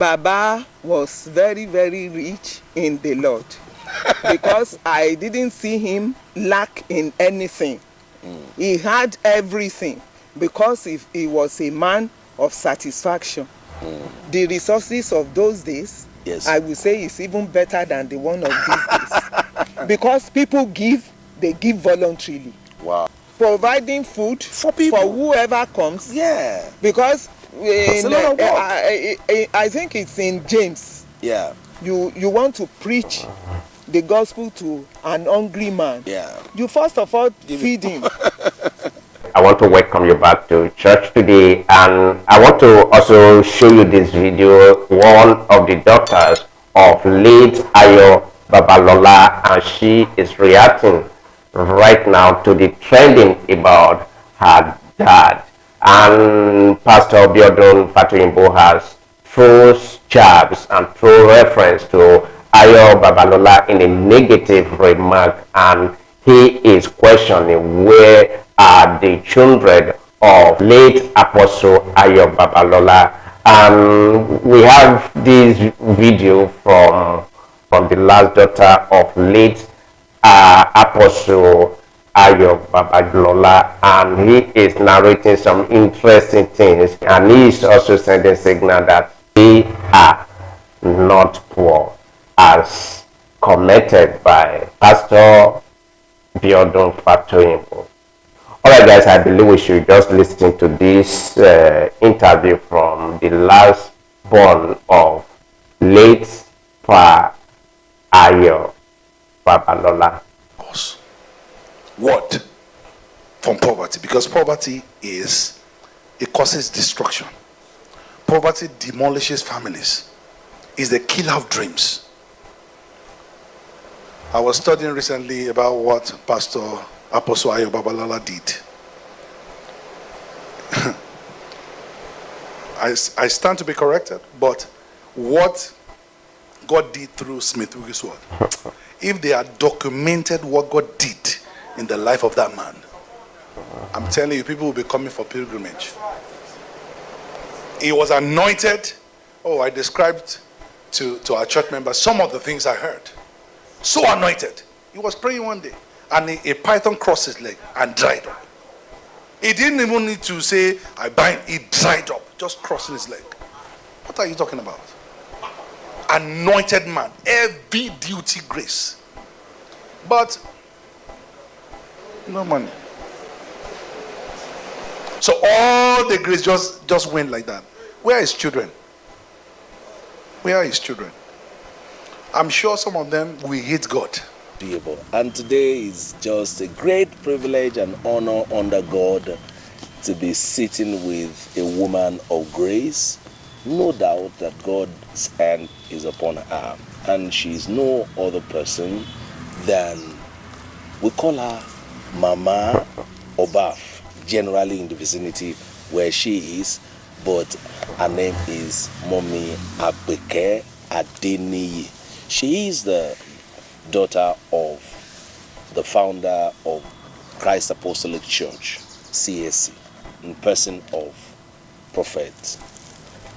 Baba was very, very rich in the Lord because I didn't see him lack in anything. He had everything because he was a man of satisfaction. The resources of those days, yes, I would say, is even better than the one of these days. Because people give, they give voluntarily. Wow. Providing food for people, for whoever comes. Yeah. Because it's a lot of work. I think it's in James. Yeah. You want to preach the gospel to an hungry man. Yeah. You first of all feed him. I want to welcome you back to church today, and I want to also show you this video. One of the daughters of late Ayo Babalola, and she is reacting right now to the trending about her dad. And Pastor Biodun Fatoyinbo has throws jabs and throw reference to Ayo Babalola in a negative remark, and he is questioning where are the children of late Apostle Ayo Babalola. We have this video from the last daughter of late Apostle Ayo Babalola, and he is narrating some interesting things, and he is also sending signal that they are not poor as commented by Pastor Biodun Fatoyinbo. Alright guys, I believe we should just listen to this interview from the last born of late Ayo Babalola. What? From poverty, because poverty it causes destruction. Poverty demolishes families. It's the killer of dreams. I was studying recently about what Pastor Apostle Ayo Babalola did. I stand to be corrected, but what God did through Smith Wigglesworth, if they had documented what God did in the life of that man, I'm telling you, people will be coming for pilgrimage. He was anointed. Oh, I described to our church members some of the things I heard. So anointed. He was praying one day, and a python crossed his leg and dried up. He didn't even need to say, I bind, it dried up, just crossing his leg. What are you talking about? Anointed man, heavy duty grace. But no money. So all the grace just went like that. Where are his children? Where are his children? I'm sure some of them will hate God. And today is just a great privilege and honor under God to be sitting with a woman of grace. No doubt that God's hand is upon her, and she is no other person than, we call her Mama Obaf, generally in the vicinity where she is, but her name is Mommy Apeke Adeniyi. She is the daughter of the founder of Christ Apostolic Church, CAC, in person of Prophet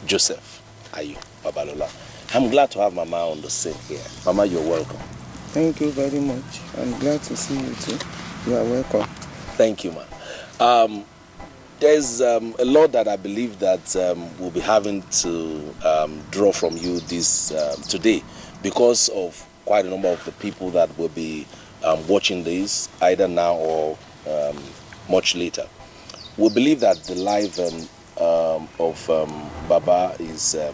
Joseph Ayo Babalola. I'm glad to have Mama on the scene here. Mama, you're welcome. Thank you very much. I'm glad to see you too. You are welcome. Thank you, ma. There's a lot that I believe that we'll be having to draw from you this today, because of quite a number of the people that will be watching this either now or much later. We believe that the life of Baba is a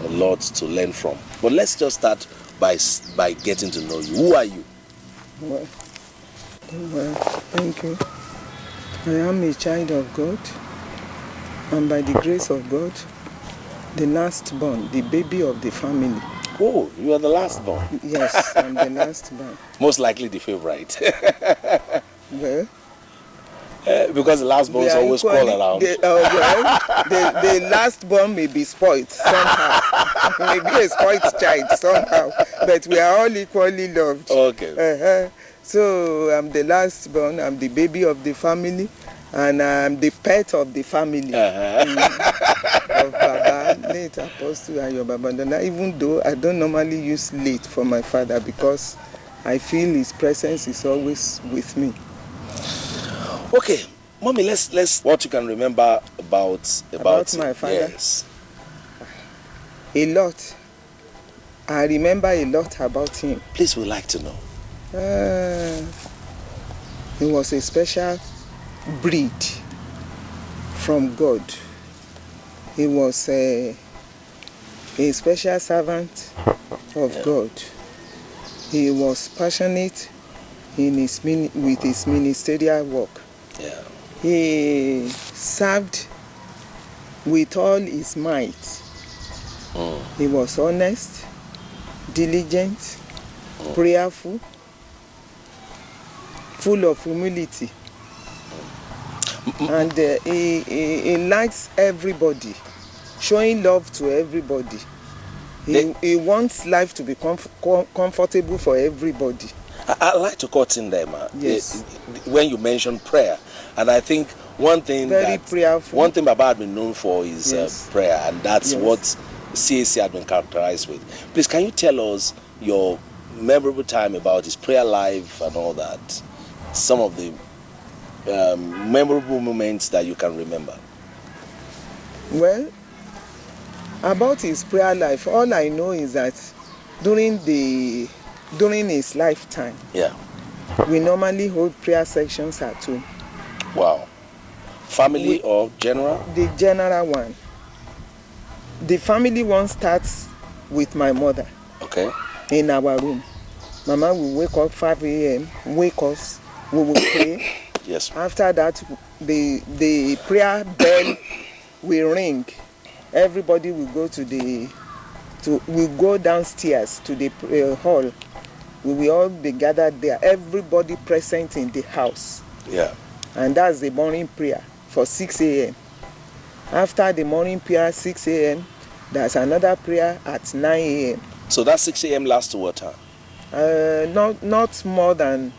lot to learn from. But let's just start by getting to know you. Who are you? Well, thank you. I am a child of God, and by the grace of God, the last born, the baby of the family. Oh, you are the last born? Yes, I'm the last born. Most likely the favorite. Well, because the last borns always crawl around. The last born may be spoiled somehow. Maybe a spoiled child somehow. But we are all equally loved. Okay. So I'm the last born, I'm the baby of the family, and I'm the pet of the family. Of Baba. Late Apostle Ayo Babalola, even though I don't normally use late for my father because I feel his presence is always with me. Okay, mommy, let's what you can remember about my father. Yes. A lot. I remember a lot about him. Please, we'd like to know. He was a special breed from God. He was a special servant of God. He was passionate in with his ministerial work. Yeah. He served with all his might. He was honest, diligent, prayerful, full of humility. And he likes everybody, showing love to everybody. He wants life to be comfortable for everybody. I like to cut in there, man. Yes. When you mentioned prayer, and I think one thing prayerful. One thing Baba had been known for is prayer, and that's what CAC had been characterized with. Please, can you tell us your memorable time about his prayer life and all that? Some of the memorable moments that you can remember. Well, about his prayer life, all I know is that during his lifetime, we normally hold prayer sections at home. Wow. Family or general? The general one. The family one starts with my mother. Okay. In our room. Mama will wake up 5 a.m., wake us, we will pray. Yes. After that, the prayer bell will ring. Everybody will go we'll go downstairs to the hall. We will all be gathered there. Everybody present in the house. Yeah. And that's the morning prayer for 6 a.m. After the morning prayer, 6 a.m., there's another prayer at 9 a.m. So that 6 a.m. lasts to what time? Not more than,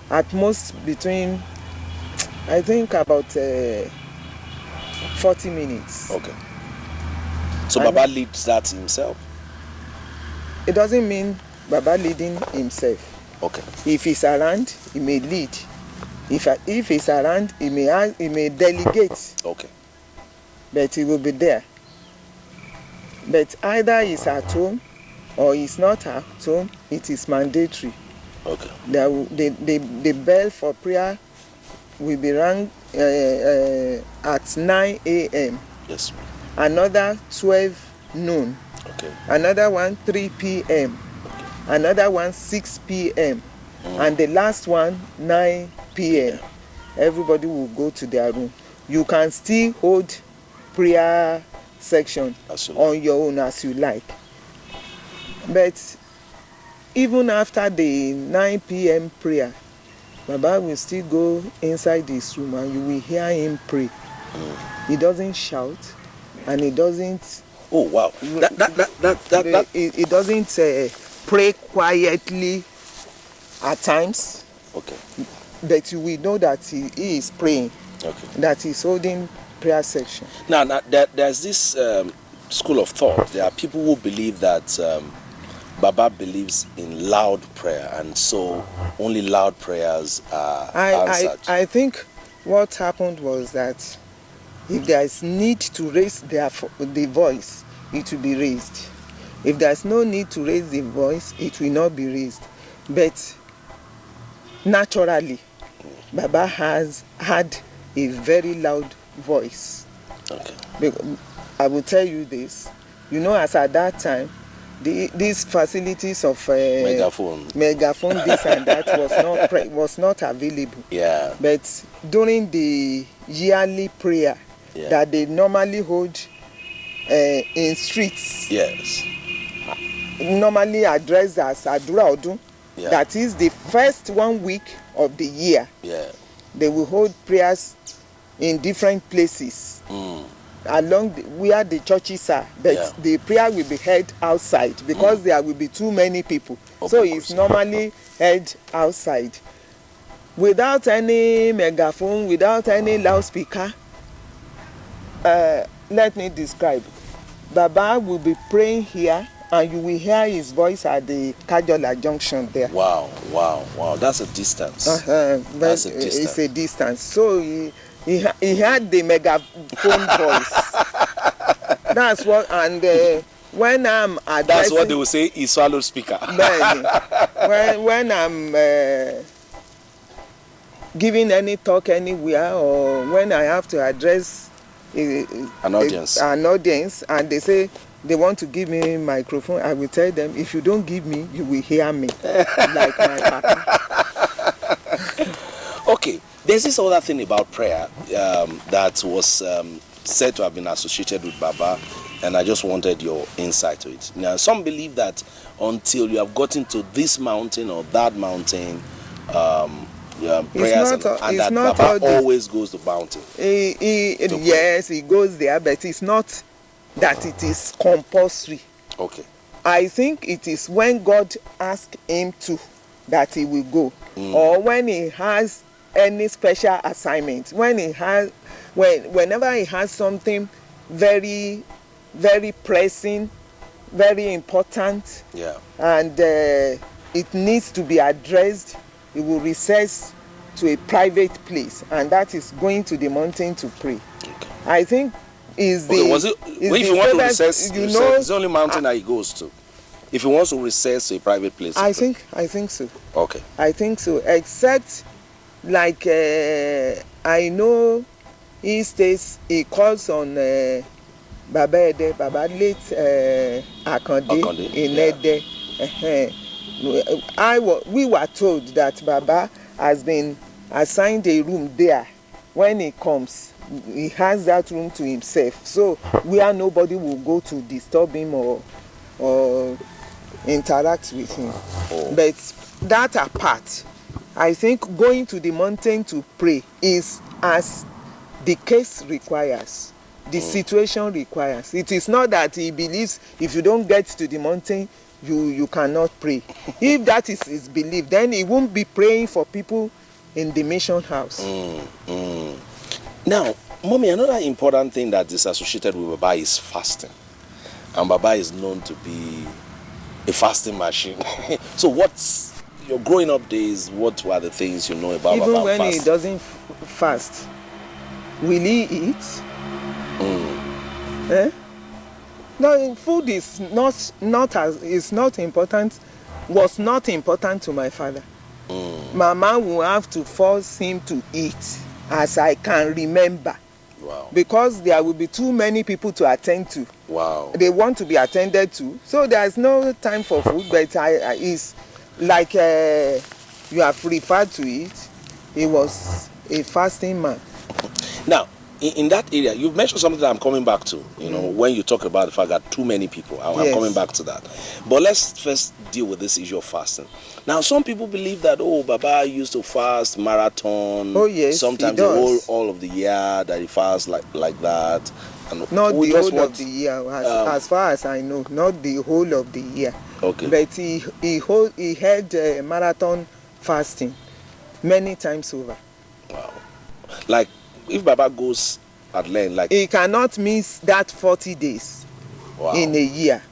at most between, I think about 40 minutes. Okay. So Baba leads that himself? It doesn't mean Baba leading himself. Okay. If he's around, he may lead. If he's around, he may delegate. Okay. But he will be there. But either he's at home or he's not at home, it is mandatory. Okay. The bell for prayer will be rung at 9 a.m. Yes. Another 12 noon. Okay. Another one 3 p.m. Okay. Another one 6 p.m. And the last one 9 p.m. Everybody will go to their room. You can still hold prayer section on your own as you like. But even after the 9 p.m. prayer, Baba will still go inside his room and you will hear him pray. He doesn't shout and he doesn't. Oh wow! He doesn't pray quietly at times. Okay. But you will know that he is praying. Okay. That he's holding prayer section. Now there's this school of thought. There are people who believe that Baba believes in loud prayer, and so only loud prayers are answered. I think what happened was that if there is need to raise the voice, it will be raised. If there is no need to raise the voice, it will not be raised. But naturally, Baba has had a very loud voice. Okay. I will tell you this. You know, as at that time, these facilities of megaphone, this and that was not available. Yeah. But during the yearly prayer that they normally hold in streets, yes, normally addressed as Adura Odun, that is the first 1 week of the year. Yeah. They will hold prayers in different places. Along where the churches are, but the prayer will be held outside because there will be too many people. So it's normally held outside without any megaphone, without any loudspeaker. Let me describe. Baba will be praying here, and you will hear his voice at the Kajola Junction there. Wow. That's a distance. That's a distance. It's a distance. So he had the megaphone voice. That's what, and when I'm addressing, that's what they will say, he swallowed speaker. when I'm giving any talk anywhere, or when I have to address an audience, and they say they want to give me a microphone, I will tell them, if you don't give me, you will hear me. Like my papa. Okay, there's this other thing about prayer that was said to have been associated with Baba, and I just wanted your insight to it. Now, some believe that until you have gotten to this mountain or that mountain, prayers and that Baba always goes to mountain. Yes, he goes there, but it's not that it is compulsory. Okay. I think it is when God asks him to that he will go, or when he has any special assignment. Whenever he has something very, very pressing, very important, and it needs to be addressed, he will recess to a private place, and that is going to the mountain to pray. Okay. I think is the. If he wants to recess, it's the only mountain that he goes to. If he wants to recess to a private place, I think so. Okay. I think so. Except, like I know, he calls on Baba late Akande in Ede. We were told that Baba has been assigned a room there. When he comes, he has that room to himself, so where nobody will go to disturb him or interact with him. But that apart, I think going to the mountain to pray is as the case requires, the situation requires. It is not that he believes if you don't get to the mountain, you cannot pray. If that is his belief, then he won't be praying for people in the mission house. Now, Mommy, another important thing that is associated with Baba is fasting. And Baba is known to be a fasting machine. So what's your growing up days, what were the things you know about Baba? Even when he doesn't fast, will he eat? No, food is not important, was not important to my father. Mama will have to force him to eat, as I can remember. Wow. Because there will be too many people to attend to. Wow. They want to be attended to, so there's no time for food. But it's like you have referred to it. He was a fasting man. Now, in that area, you've mentioned something that I'm coming back to. You know, when you talk about the fact that too many people, I'm coming back to that. But let's first deal with this issue of fasting. Now, some people believe that Baba used to fast marathon. Oh yes, sometimes the all of the year that he fasts like that. And not the whole of the year, as far as I know, not the whole of the year. Okay. But he had marathon fasting many times over. Wow. Like, if Baba goes at length, like he cannot miss that 40 days in a year.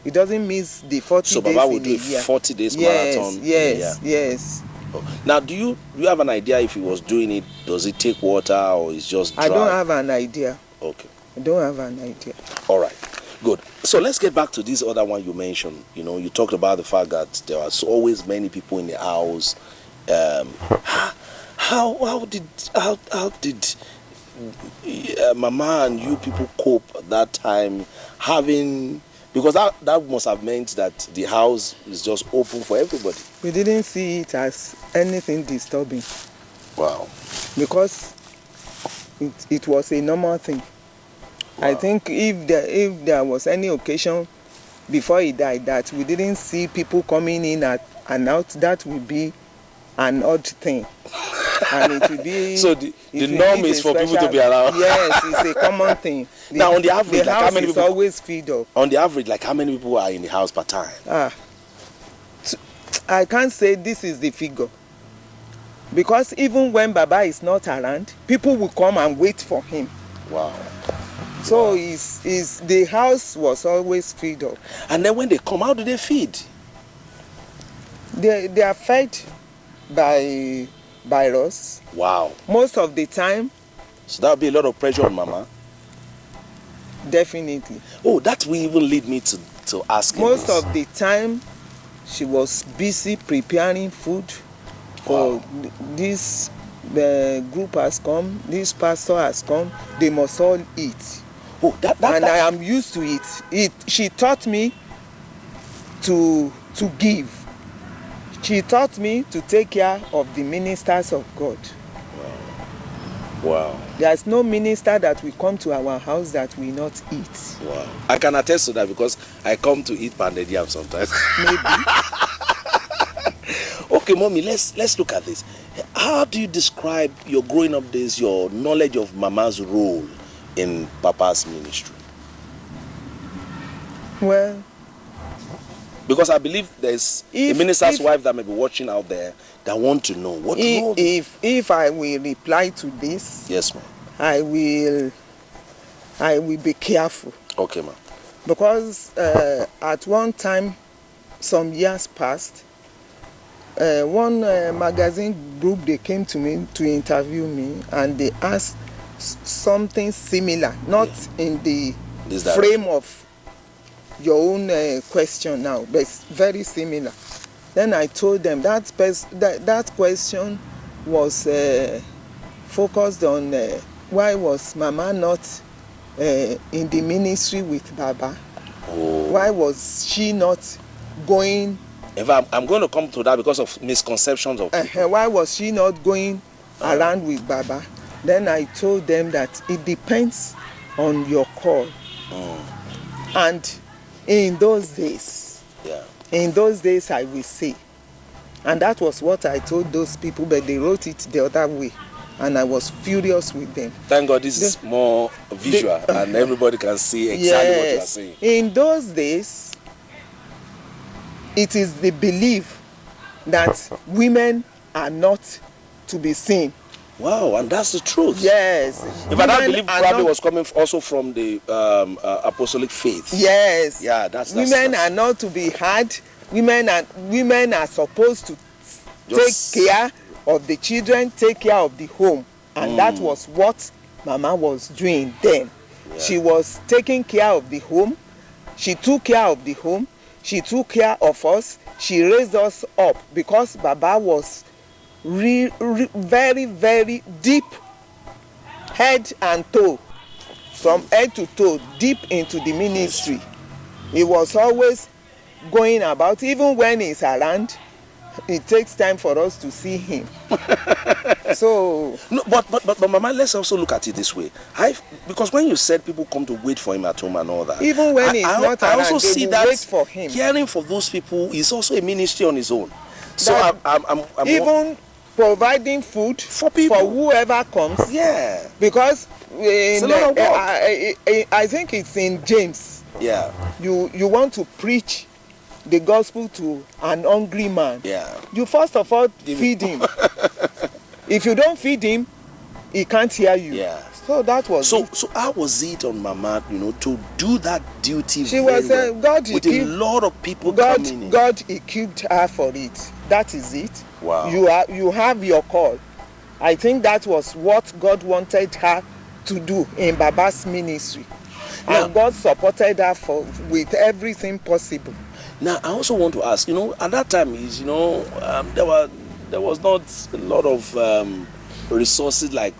He doesn't miss the 40 days in a year. So Baba will do a 40 days marathon. Yes. Now, do you have an idea if he was doing it? Does it take water or is just dry? I don't have an idea. Okay. I don't have an idea. All right. Good. So let's get back to this other one you mentioned. You know, you talked about the fact that there was always many people in the house. How did Mama and you people cope at that time, because that must have meant that the house is just open for everybody. We didn't see it as anything disturbing. Wow. Because it was a normal thing. Wow. I think if there was any occasion before he died that we didn't see people coming in and out, that would be an odd thing. And it will be so the norm is for people to be around. Yes, it's a common thing. Now, on the average, the house is always filled up. On the average, like how many people are in the house per time? I can't say this is the figure, because even when Baba is not around, people will come and wait for him. Wow. So the house was always filled up. And then when they come, how do they feed? They are fed by us. Wow. Most of the time. So that would be a lot of pressure on Mama. Definitely. Oh, that will even lead me to ask you Most this. of the time, she was busy preparing food for this. The group has come. This pastor has come. They must all eat. Oh, and I am used to it. She taught me to give. She taught me to take care of the ministers of God. Wow. There's no minister that will come to our house that will not eat. Wow. I can attest to that because I come to eat pounded yam sometimes. Maybe. Okay, Mommy, let's look at this. How do you describe your growing up days, your knowledge of Mama's role in Papa's ministry? Well, because I believe there's a minister's wife that may be watching out there that want to know what role. If I will reply to this, yes, ma'am, I will be careful. Okay, ma'am. Because at one time, some years past, one magazine group, they came to me to interview me, and they asked something similar, not in the frame of your own question now, but it's very similar. Then I told them that question was focused on why was Mama not in the ministry with Baba? Oh. Why was she not going? If I'm going to come to that because of misconceptions of people. Why was she not going around with Baba? Then I told them that it depends on your call. And in those days, I will say, and that was what I told those people, but they wrote it the other way, and I was furious with them. Thank God this is more visual and everybody can see exactly what you are saying. In those days, it is the belief that women are not to be seen. Wow, and that's the truth. Yes. If I don't believe probably was coming also from the apostolic faith. Yes. Yeah, that's women are not to be heard. Women are supposed to take care of the children, take care of the home. And that was what Mama was doing then. Yeah. She was taking care of the home. She took care of the home. She took care of us. She raised us up because Baba was very, very deep, head and toe, from head to toe, deep into the ministry. He was always going about, even when he's around, it takes time for us to see him. So no, but Mama, let's also look at it this way. Because when you said people come to wait for him at home and all that, even when he's not around, also see that wait for him. Caring for those people is also a ministry on his own. So I'm even providing food for people, for whoever comes. Yeah. Because I think it's in James. Yeah. You want to preach the gospel to an hungry man. Yeah. You first of all feed him. If you don't feed him, he can't hear you. Yeah. So that was so how was it on Mama, to do that duty? She was God with a lot of people God, coming in. God equipped her for it. That is it. Wow. You have your call. I think that was what God wanted her to do in Baba's ministry. Now, and God supported her with everything possible. Now I also want to ask, at that time there was not a lot of resources like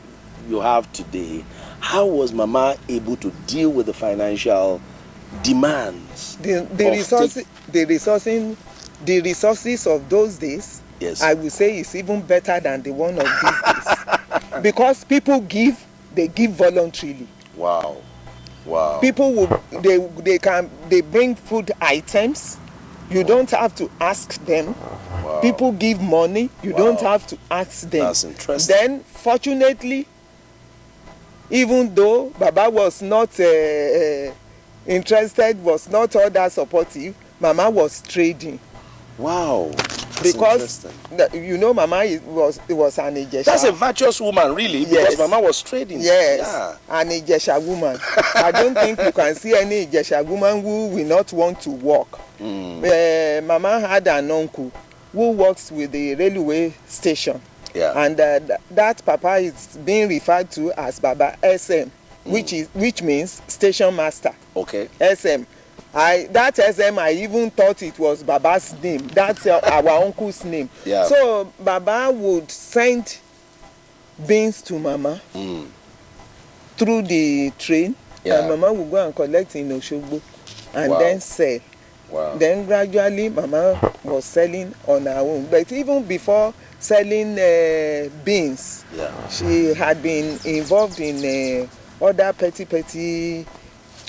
you have today. How was Mama able to deal with the financial demands? The resources of those days, yes, I would say is even better than the one of these days. Because people they give voluntarily. Wow. Wow. People they bring food items. You don't have to ask them. Wow. People give money. You don't have to ask them. That's interesting. Then, fortunately, even though Baba was not interested, was not all that supportive, Mama was trading. Wow. because Mama was an Ijesha. That's a virtuous woman, really, yes. because Mama was trading. Yes, yeah. An Ijesha woman. I don't think you can see any Ijesha woman who will not want to work. Mama had an uncle who works with the railway station. Yeah. And that papa is being referred to as Baba SM, which means station master. Okay. SM. That SM, I even thought it was Baba's name. That's our uncle's name. Yeah. So Baba would send beans to Mama through the train, and Mama would go and collect in Oshogbo and then sell. Wow. Then gradually Mama was selling on her own. But even before selling beans, she had been involved in other petty trade.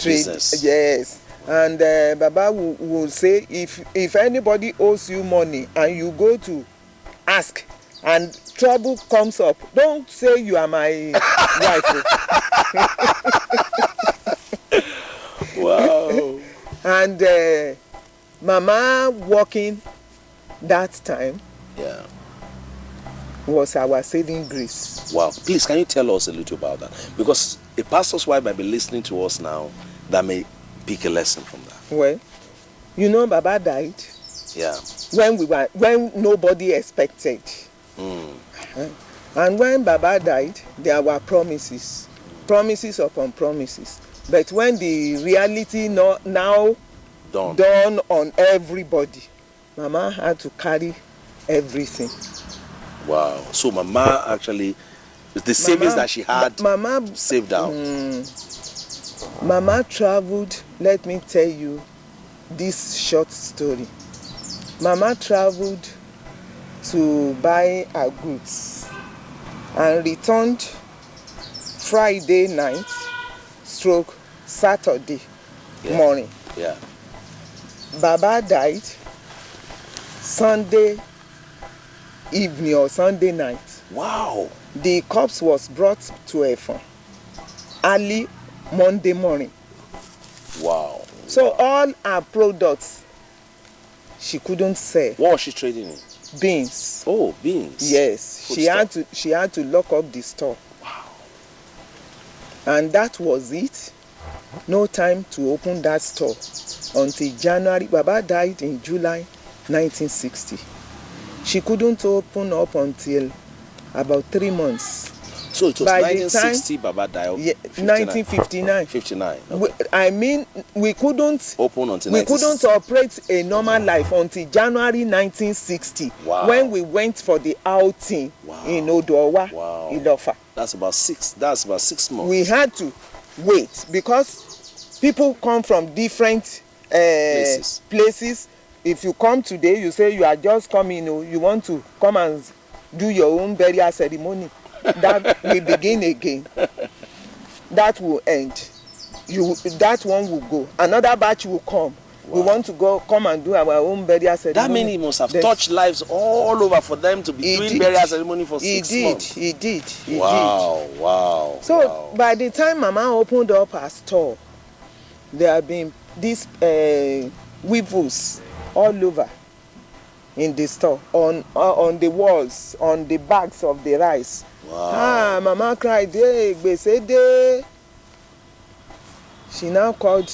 Business. Yes. And Baba will say, if anybody owes you money and you go to ask and trouble comes up, don't say you are my wife. Wow. And Mama working that time was our saving grace. Wow. Please, can you tell us a little about that? Because a pastor's wife might be listening to us now that may pick a lesson from that. Well, Baba died. Yeah. When nobody expected. And when Baba died, there were promises upon promises. But when the reality now dawned on everybody, Mama had to carry everything. Wow. So Mama actually, the savings that she had saved out. Mama traveled, let me tell you this short story. Mama traveled to buy her goods and returned Friday night / Saturday morning. Yeah. Baba died Sunday evening or Sunday night. Wow. The corpse was brought to Efon early Monday morning. Wow. So all her products she couldn't sell. What was she trading in? Beans. Oh, beans. Yes. She had to lock up the store. Wow. And that was it. No time to open that store until January. Baba died in July 1960. She couldn't open up until about 3 months. So it was 1960 Baba died. 1959. 59. Okay. I mean, we couldn't open until we couldn't operate a normal life until January 1960. Wow. When we went for the outing in Odowa, Ilofa. That's about 6 months. We had to wait because people come from different places. If you come today, you say you are just coming, you want to come and do your own burial ceremony. That will begin again. That will end. That one will go. Another batch will come. Wow. We want to come and do our own burial ceremony. That means he must have touched lives all over for them to be doing burial ceremony for 6 months. He did. Wow. So by the time Mama opened up her store, there have been these weevils all over in the store, on the walls, on the bags of the rice. Wow. Mama cried, hey, Besede. She now called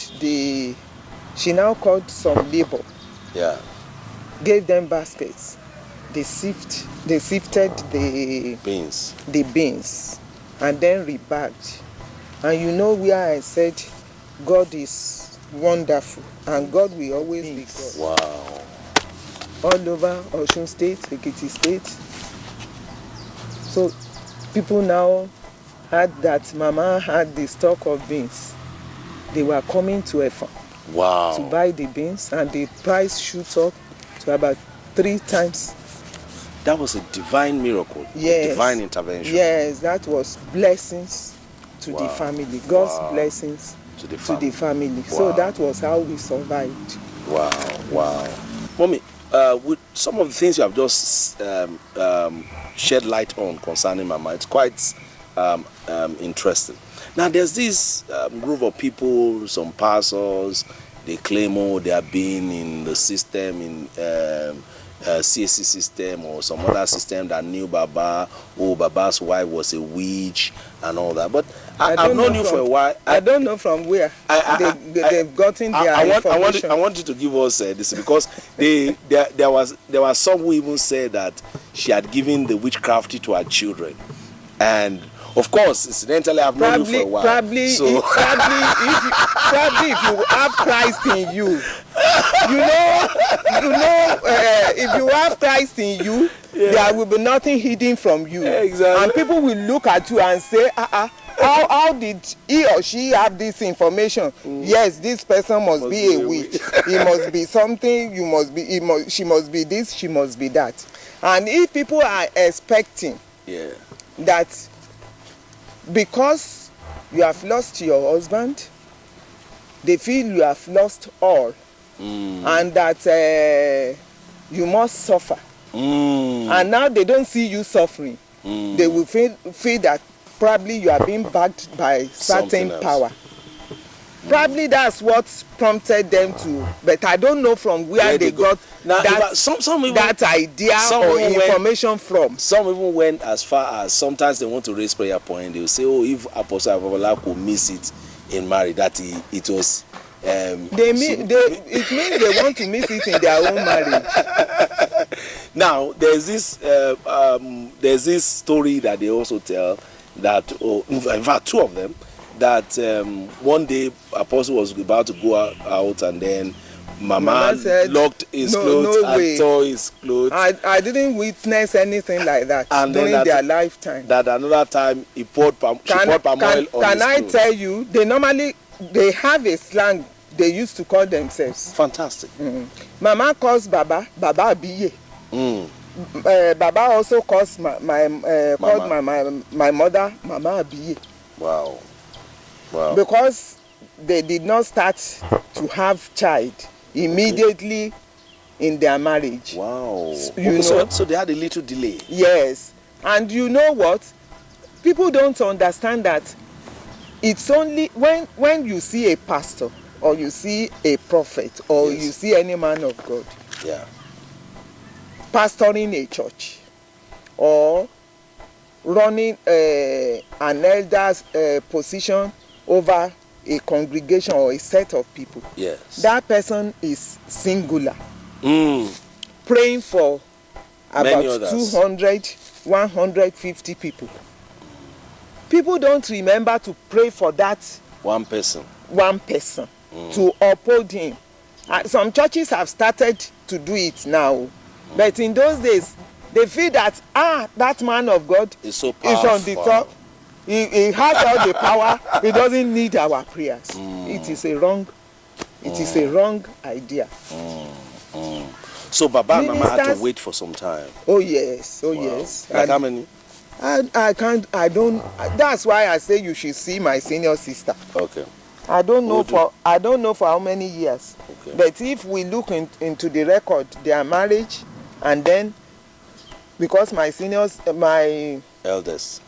some labor. Yeah. Gave them baskets. They sifted the beans and then rebagged. And you know where I said God is wonderful and God will always be God. Wow. All over Osun State, Ekiti State. So people now had that Mama had the stock of beans. They were coming to Efon to buy the beans, and the price shoots up to about 3 times. That was a divine miracle. Yes. A divine intervention. Yes, that was blessings to the family. God's blessings to the family. So that was how we survived. Wow. Mommy, with some of the things you have just shed light on concerning Mama, it's quite interesting. Now, there's this group of people, some pastors, they claim, they have been in the system, in CSC system or some other system that knew Baba, Baba's wife was a witch and all that. But I've known you for a while. I don't know from where they've gotten their information. I want you to give us this, because there was some who even said that she had given the witchcraft to her children, and of course, incidentally, I've known you for a while. Probably if you have Christ in you, if you have Christ in you, there will be nothing hidden from you. Exactly. And people will look at you and say, how did he or she have this information? Yes, this person must be a witch. He must be something. She must be this. She must be that. And if people are expecting that because you have lost your husband, they feel you have lost all, and that you must suffer. And now they don't see you suffering. They will feel that probably you are being backed by certain power. Probably that's what prompted them to, but I don't know from where they got that idea or information from. Some even went as far as sometimes they want to raise prayer point. They will say, if Apostle Babalola could miss it in marriage, that it was. It means they want to miss it in their own marriage. Now there's this story that they also tell that, in fact, two of them. That one day Apostle was about to go out, and then Mama said, locked his clothes and tore his clothes. I didn't witness anything like that during their lifetime. That another time she poured palm oil on his clothes. Can I tell you, they have a slang they used to call themselves. Fantastic. Mama calls Baba Abiye. Baba also calls my mother Mama Abiye. Wow. Because they did not start to have child immediately in their marriage. Wow. So they had a little delay. Yes. And you know what? People don't understand that it's only when you see a pastor or you see a prophet or you see any man of God pastoring a church or running an elder's position over a congregation or a set of people. Yes. That person is singular. Praying for about 200, 150 people. People don't remember to pray for that one person to uphold him. Some churches have started to do it now, but in those days they feel that that man of God is so powerful. Is on the top. He has all the power. He doesn't need our prayers. It is a wrong idea. So Baba and Mama had to wait for some time. Oh yes. Like how many? I don't. That's why I say you should see my senior sister. Okay. I don't know for how many years. Okay. But if we look into the record, their marriage, and then because my eldest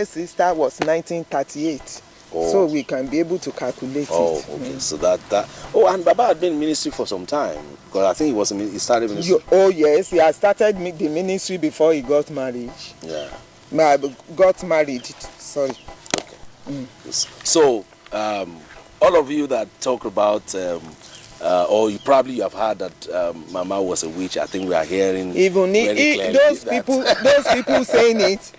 sister was 1938, so we can be able to calculate it. Okay. So that. And Baba had been in ministry for some time, because I think he started ministry. Yes, he had started the ministry before he got married. Got married. Sorry. Okay. So all of you that talk about, or you probably have heard that Mama was a witch. I think we are hearing even those people saying it.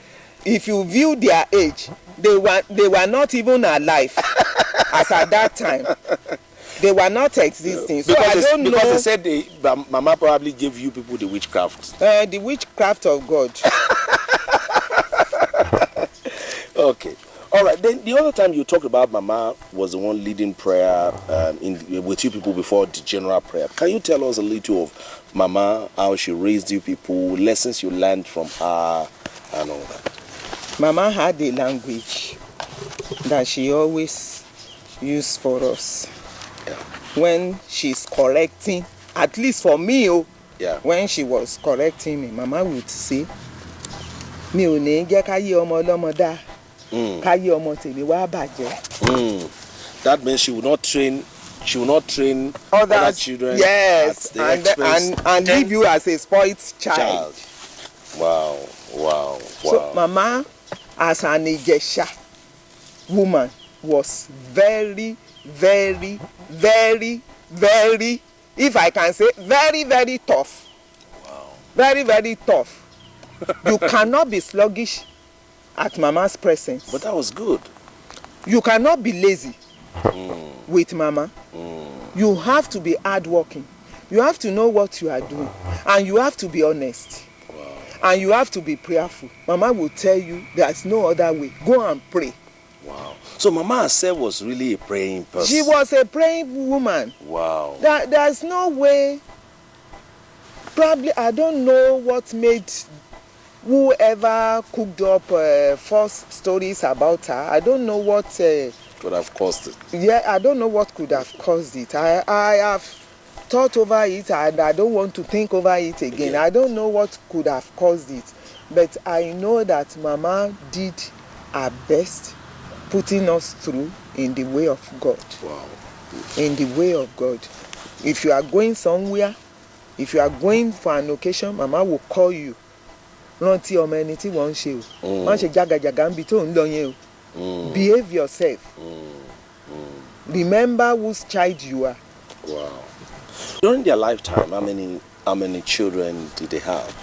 If you view their age, they were not even alive as at that time. They were not existing. So I don't know. Because they said Mama probably gave you people the witchcraft. The witchcraft of God. Okay. All right. Then the other time you talked about Mama was the one leading prayer with you people before the general prayer. Can you tell us a little of Mama, how she raised you people, lessons you learned from her, and all that? Mama had a language that she always used for us. When she's correcting, at least for me, when she was correcting me, Mama would say, "Mi ò ní jẹ́ ká yé ọmọ ọlọ́mọ dá, ká yé ọmọ tèmi wá bàjẹ́." That means she would not train she will not train other children. Yes, at the expense. And leave you as a spoiled child. Wow. So Mama, as an Ijesha woman, was very, very, very, very, if I can say, very, very tough. Wow. Very, very tough. You cannot be sluggish at Mama's presence. But that was good. You cannot be lazy with Mama. You have to be hardworking. You have to know what you are doing. And you have to be honest. Wow. And you have to be prayerful. Mama will tell you there's no other way. Go and pray. Wow. So Mama herself was really a praying person. She was a praying woman. Wow. There's no way. Probably, I don't know what made whoever cooked up false stories about her. I don't know what could have caused it. Yeah, I don't know what could have caused it. I have thought over it and I don't want to think over it again. I don't know what could have caused it. But I know that Mama did her best putting us through in the way of God. Wow. In the way of God. If you are going somewhere, if you are going for an occasion, Mama will call you. Rántí ọmọ ẹni tí wọ́n ń ṣe o. Má ṣe jágajàga níbi tó ń lọ yẹn o. Behave yourself. Remember whose child you are. Wow. During their lifetime, how many children did they have?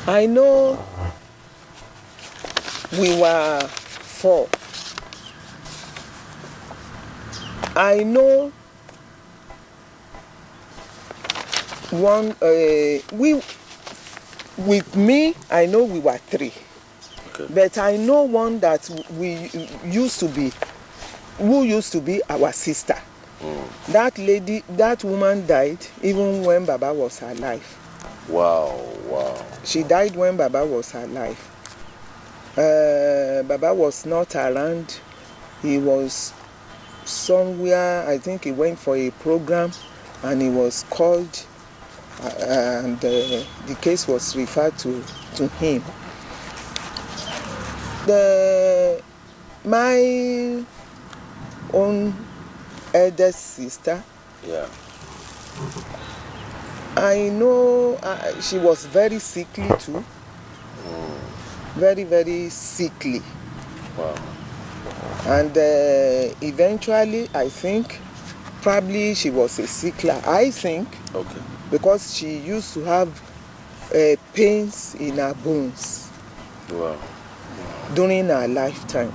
I know we were 4. I know one with me, I know we were 3. Okay. But I know one that who used to be our sister. That lady, that woman died even when Baba was alive. Wow. She died when Baba was alive. Baba was not around. He was somewhere, I think he went for a program and he was called and the case was referred to him. My own eldest sister, I know she was very sickly too. Very, very sickly. Wow. And eventually, I think, probably she was a sickler. I think, okay, because she used to have pains in her bones. Wow. During her lifetime.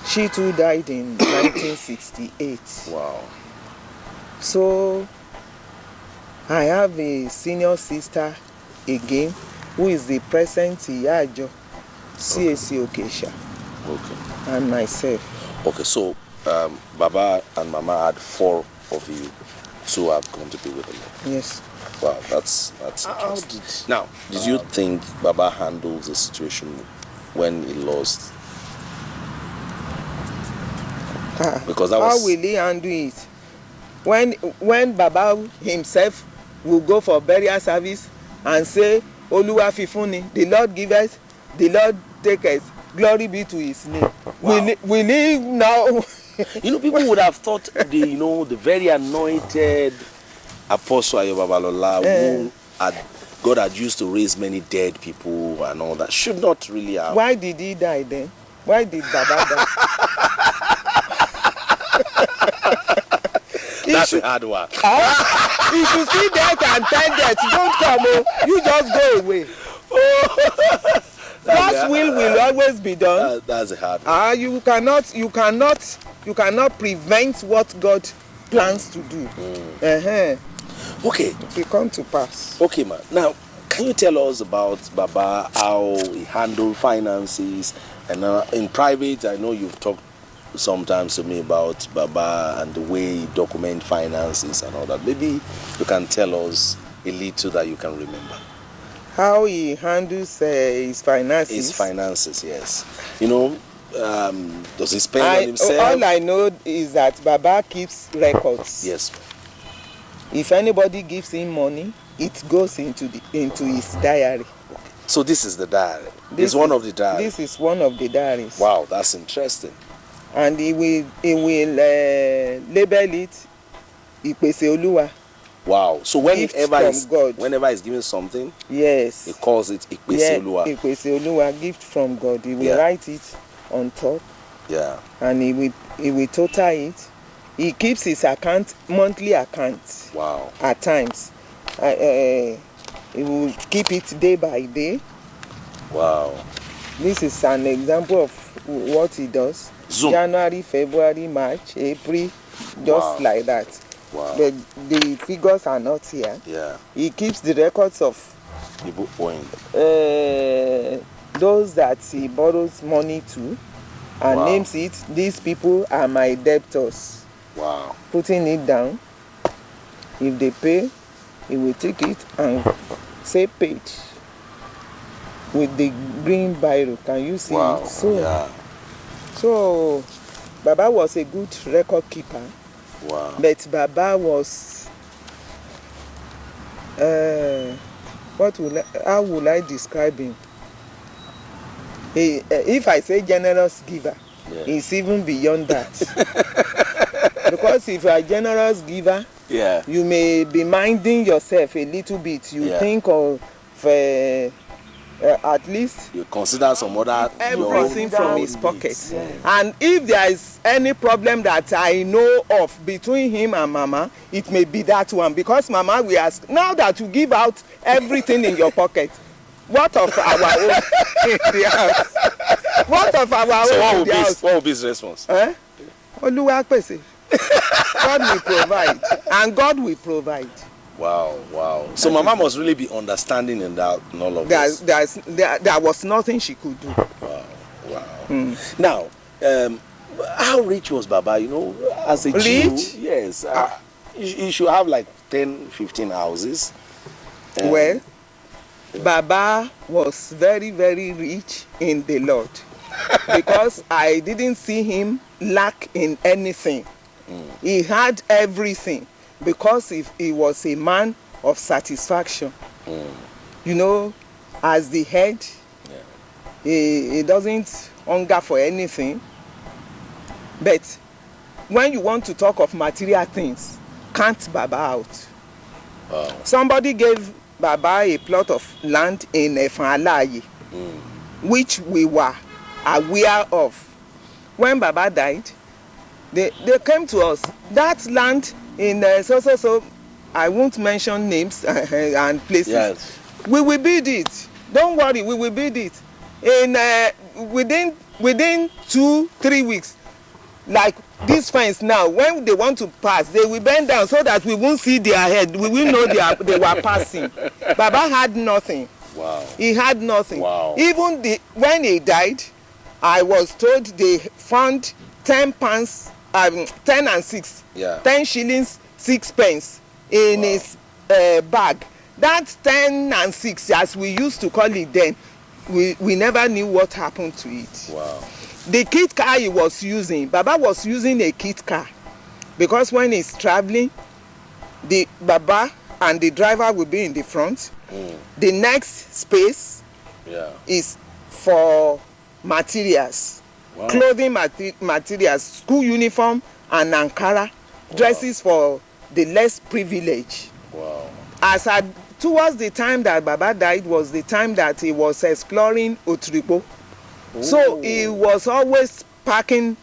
She too died in 1968. Wow. So, I have a senior sister again, who is the present Iyajo, CAC Okesha. Okay. And myself. Okay, so Baba and Mama had 4 of you. 2 have gone to be with the Lord. Yes. Wow, that's interesting. Now, did you think Baba handled the situation when he lost? Because that was... How will he handle it? When Baba himself will go for burial service and say, Oluwa fifuni, the Lord giveth, the Lord taketh, glory be to his name. Wow. Will he now... people would have thought the very anointed Apostle Ayo Babalola, who God had used to raise many dead people and all that, should not really have. Why did he die then? Why did Baba die? That's a hard one. If you see death and tell death, don't come. You just go away. God's will always be done. That's a hard one. You cannot prevent what God plans to do. Okay. It will come to pass. Okay, man. Now, can you tell us about Baba, how he handled finances? And in private, I know you've talked sometimes to me about Baba and the way he documents finances and all that. Maybe you can tell us a little that you can remember. How he handles his finances? His finances, yes. Does he spend on himself? All I know is that Baba keeps records. Yes. If anybody gives him money, it goes into his diary. So this is the diary. This is one of the diaries. This is one of the diaries. Wow, that's interesting. and he will label it Ìpèsè Olúwa. Wow. So whenever he's giving something, yes, he calls it Ìpèsè Olúwa. Ìpèsè Olúwa, gift from God. He will Yeah. write it on top. Yeah. And he will total it. He keeps his monthly account. Wow. At times. He will keep it day by day. Wow. This is an example of what he does. Zoom. January, February, March, April, just like that. Wow. But the figures are not here. Yeah. He keeps the records of People owing. those that he borrows money to, and Wow. names it, these people are my debtors. Wow. Putting it down. If they pay, he will take it and say paid with the green biro. Can you see Wow. it? So, Yeah. so Baba was a good record keeper. Wow. But Baba was how will I describe him? If I say generous giver, Yeah. it's even beyond that. Because if you are a generous giver, Yeah. you may be minding yourself a little bit. You Yeah. think of at least You consider some other everything from his needs. pocket. Yeah. And if there is any problem that I know of between him and Mama, it may be that one. Because Mama will ask, now that you give out everything in your pocket, what of our own in the house? What of our So own in the house? what will be his response? Olúwa pèsè. God will provide. And God will provide. Wow, wow. So Mama must really be understanding in all of this. There was nothing she could do. Wow, wow. Now, how rich was Baba, as a Rich? Jew? Yes. You should have like 10, 15 houses. Well, Baba was very, very rich in the Lord. Because I didn't see him lack in anything. He had everything. Because he was a man of satisfaction. As the head, he doesn't hunger for anything. But when you want to talk of material things, count Baba out. Wow. Somebody gave Baba a plot of land in Efan-Alaye, which we were aware of. When Baba died, they came to us. That land in so I won't mention names and places. Yes. We will build it. Don't worry, we will build it. In within 2-3 weeks, like this fence now, when they want to pass, they will bend down so that we won't see their head. We will know they were passing. Baba had nothing. Wow. He had nothing. Wow. Even when he died, I was told they found 10 pounds, 10 and 6. Yeah. 10 shillings, 6 pence in his bag. That 10 and 6, as we used to call it then, we never knew what happened to it. Wow. The kit car he was using, Baba was using a kit car. Because when he's traveling, the Baba and the driver will be in the front. The next space is for materials. Wow. Clothing materials, school uniform and Ankara, dresses for the less privileged. Wow. Towards the time that Baba died was the time that he was exploring Otripo. So he was always parking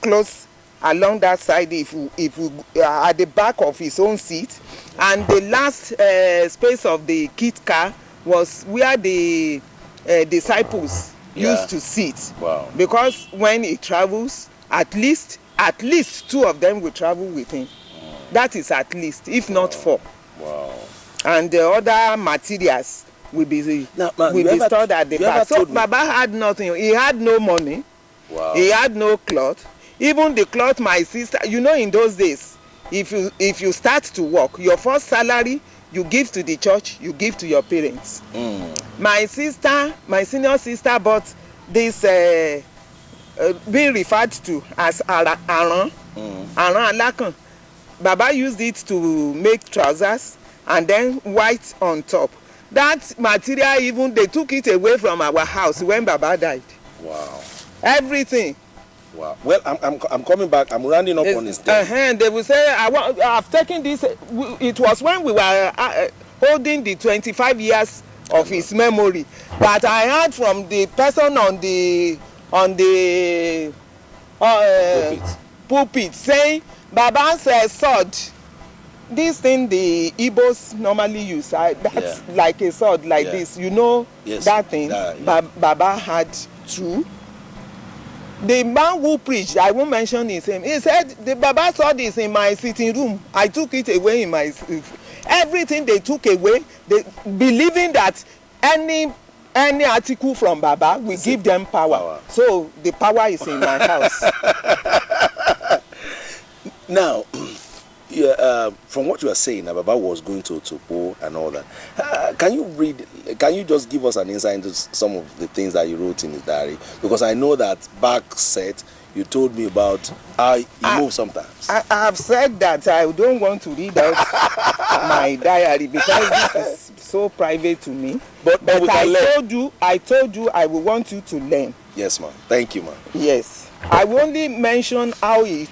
close along that side if at the back of his own seat. And the last space of the kit car was where the disciples used to sit. Wow. Because when he travels, at least 2 of them will travel with him. That is at least, if not 4. Wow. And the other materials will be stored at the back. So Baba had nothing. He had no money. Wow. He had no cloth. Even the cloth my sister, in those days, if you start to work, your first salary you give to the church, you give to your parents. My senior sister bought this being referred to as Aran Alakan. Baba used it to make trousers and then white on top. That material, even they took it away from our house when Baba died. Wow. Everything Wow. Well, I'm coming back. I'm rounding up on his day. They will say, I've taken this. It was when we were holding the 25 years of his memory that I heard from the person on the pulpit saying, Baba's sword. This thing the Igbos normally use, that's like a sword like this. You know that thing? Baba had two. The man who preached, I won't mention his name, he said, the Baba sword is in my sitting room. I took it away in my... Everything they took away, they believing that any article from Baba will give them power. So the power is in my house. Now, from what you are saying, Baba was going to Topo and all that. Can you just give us an insight into some of the things that you wrote in his diary? Because I know that back set, you told me about how he moved sometimes. I have said that I don't want to read out my diary because this is so private to me. But I told you I will want you to learn. Yes, ma'am. Thank you, ma'am. Yes. I will only mention how he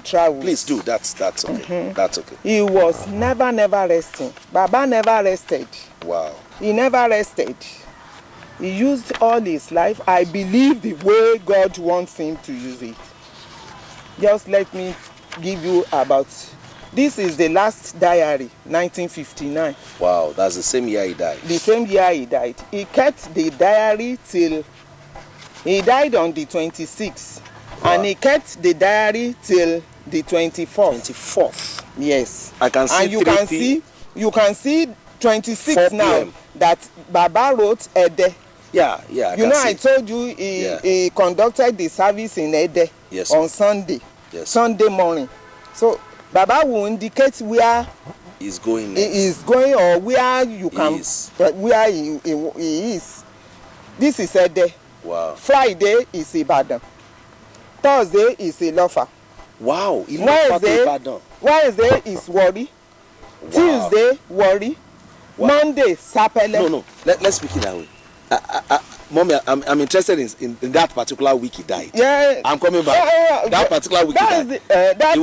traveled. Please do. That's okay. That's okay. He was never resting. Baba never rested. Wow. He never rested. He used all his life. I believe the way God wants him to use it. Just let me give you about... This is the last diary, 1959. Wow, that's the same year he died. The same year he died. He kept the diary till... He died on the 26th. Wow. And he kept the diary till the 24th. 24th? Yes. I can see. And you can see 26 now that Baba wrote Ede. Yeah. I told you he conducted the service in Ede on Sunday. Yes. Sunday morning. So Baba will indicate where he's going. He is going or where you can where he is. This is Ede. Wow. Friday is Ibadan. Thursday is Ilofa. Wow. Wednesday is Warri. Wow. Tuesday Warri. Wow. Monday Sapele. No. Let's speak it that way. Mommy, I'm interested in that particular week he died. Yeah. I'm coming back. That particular week he died.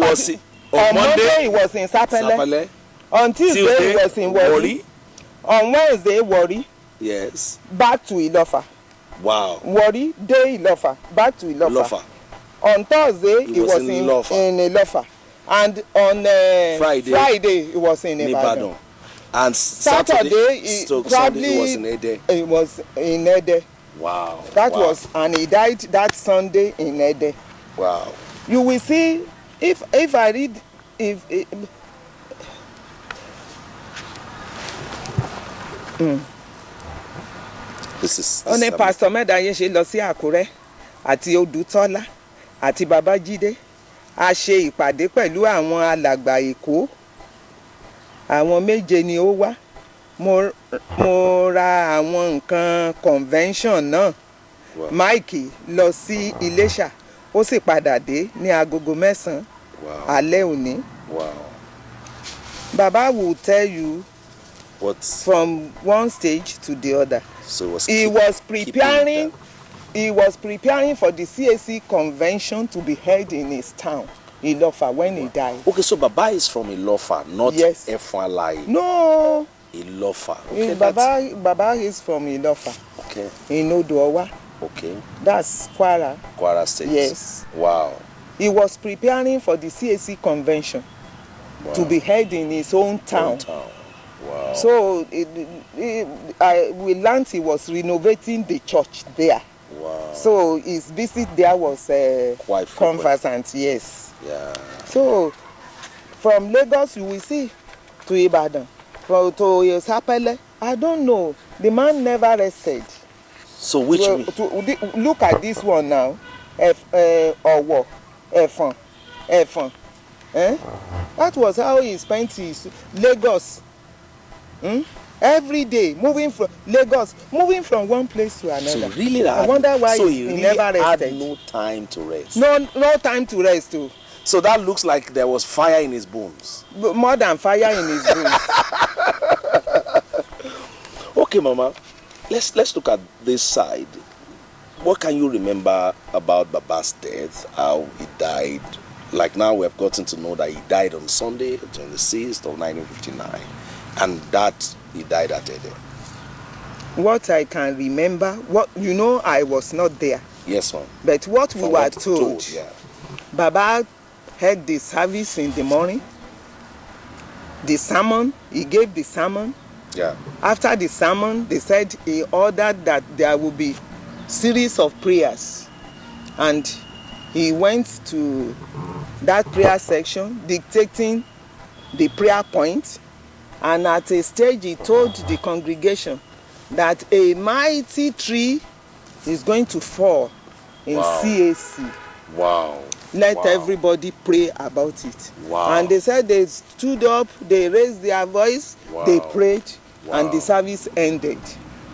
On Monday he was in Sapele. On Tuesday he was in Warri. On Wednesday Warri. Yes. Back to Ilofa. Wow. Warri, day Ilofa. Back to Ilofa. On Thursday he was in Ilofa. And on Friday he was in Ibadan. And Saturday probably he was in Ede. He was in Ede. Wow. And he died that Sunday in Ede. Wow. You will see if I read This is Pastor Medaye ṣe lọ sí Àkúrẹ́ àti Odùtọ́lá àti Babájídé a ṣe ìpàdé pẹ̀lú àwọn alàgbà Èkó àwọn méje ni ó wá mo ra àwọn nǹkan convention náà Mike lọ sí Iléṣà ó sì padà dé ní agogo 9 alẹ́ òní. Baba will tell you from one stage to the other. So he was preparing for the CAC convention to be held in his town, Ilofa, when he died. Okay, so Baba is from Ilofa, not Efwalai. No. Ilofa. Okay, Baba is from Ilofa. Okay. In Odowa. Okay. That's Kwara. Kwara State. Yes. Wow. He was preparing for the CAC convention to be held in his own town. Wow. So we learned he was renovating the church there. Wow. So his visit there was quite conversant, yes. Yeah. So from Lagos you will see to Ibadan, to Sapele. I don't know. The man never rested. So which look at this one now. Owo, Efon. That was how he spent his Lagos. Every day, moving from one place to another. So really, I wonder why he really never rested. Had no time to rest. No time to rest too. So that looks like there was fire in his bones. But more than fire in his bones. Okay, Mama. Let's look at this side. what can you remember about Baba's death? How he died? Like now we have gotten to know that he died on Sunday, 26th of 1959, and that he died at Ede. What I can remember, I was not there. Yes, ma'am. But what we From were what told, yeah. Baba had the service in the morning. The sermon, he gave the sermon. Yeah. After the sermon, they said he ordered that there will be series of prayers. And he went to that prayer section, dictating the prayer point. And at a stage, he told the congregation that a mighty tree is going to fall in CAC. Wow. Let everybody pray about it. Wow. And they said they stood up, they raised their voice, they prayed, and the service ended.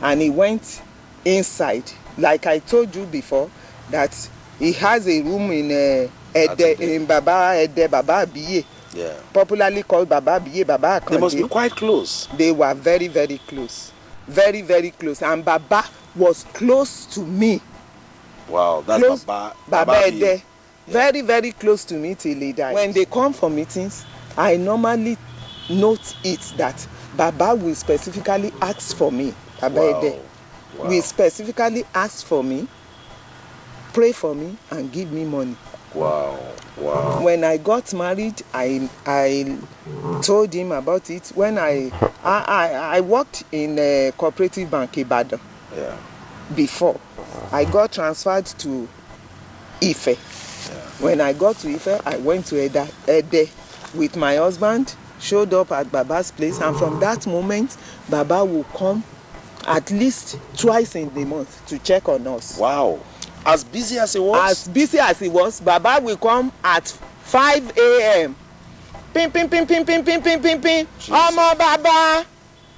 And he went inside. Like I told you before, that he has a room in Baba Biye. Yeah. Popularly called Baba Biye, Baba Akande. They must be quite close. They were very, very close. Very, very close. And Baba was close to me. Wow, that's close, Baba Ede. Yeah. Very, very close to me till he died. When they come for meetings, I normally note it that Baba will specifically ask for me. Baba Ede will specifically ask for me, pray for me, and give me money. Wow. Wow. When I got married, I told him about it. When I worked in a cooperative bank, Ibadan. Yeah. Before I got transferred to Ife. Yeah. When I got to Ife, I went to Ede with my husband, showed up at Baba's place, and from that moment, Baba will come at least twice in the month to check on us. Wow. As busy as he was? As busy as he was, Baba will come at 5 a.m. Pim, pim, pim, pim, pim, pim, pim, pim, pim. Omo Baba,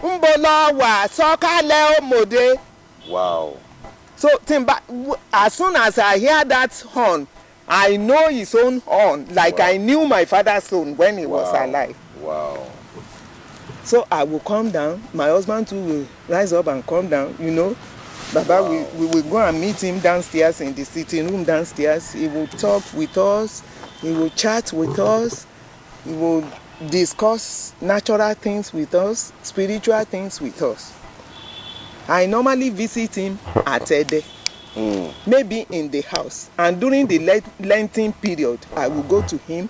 Mbolo wa, sokale omode. Wow. So, as soon as I hear that horn, I know his own horn, like I knew my father's son when he was alive. Wow. So I will come down, my husband too will rise up and come down, Baba, we will go and meet him downstairs in the sitting room downstairs. He will talk with us, he will chat with us, he will discuss natural things with us, spiritual things with us. I normally visit him at Ede, maybe in the house. And during the Lenten period, I will go to him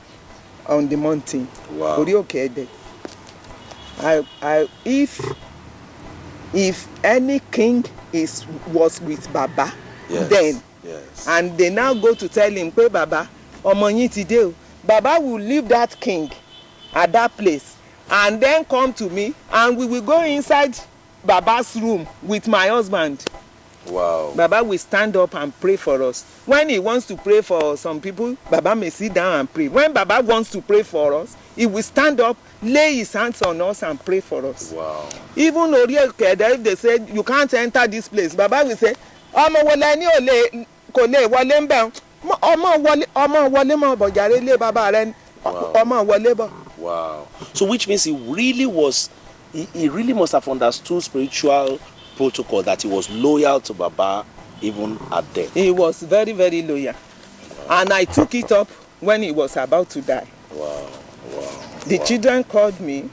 on the mountain. Wow. If any king was with Baba, then, and they now go to tell him, "Hey, Baba, Baba will leave that king at that place and then come to me, and we will go inside Baba's room with my husband." Wow. Baba will stand up and pray for us. When he wants to pray for some people, Baba may sit down and pray. When Baba wants to pray for us, he will stand up, lay his hands on us and pray for us. Wow. Even if they say, "You can't enter this place," Baba will say, Wow. So which means he really must have understood spiritual protocol, that he was loyal to Baba even at death. He was very, very loyal. And I took it up when he was about to die. Wow. The children called me.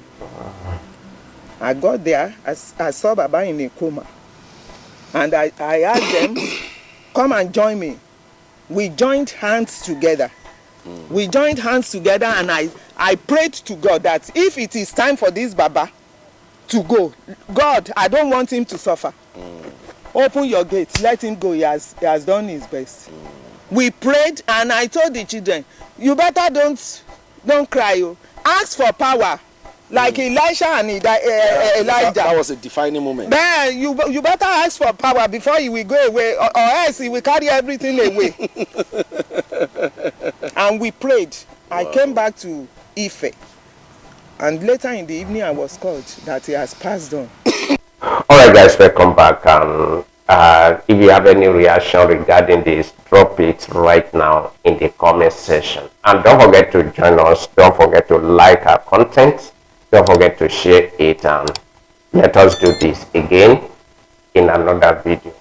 I got there, I saw Baba in a coma. And I asked them, "Come and join me." We joined hands together. We joined hands together, and I prayed to God that if it is time for this Baba to go, God, I don't want him to suffer. Open your gates, let him go. He has done his best. We prayed, and I told the children, "You better don't cry. Ask for power, like Elisha and Elijah." That was a defining moment. Then you better ask for power before he will go away, or else he will carry everything away. And we prayed. I came back to Ife. And later in the evening, I was called that he has passed on. All right, guys, welcome back. If you have any reaction regarding this, drop it right now in the comment section. And don't forget to join us. Don't forget to like our content. Don't forget to share it. And let us do this again in another video.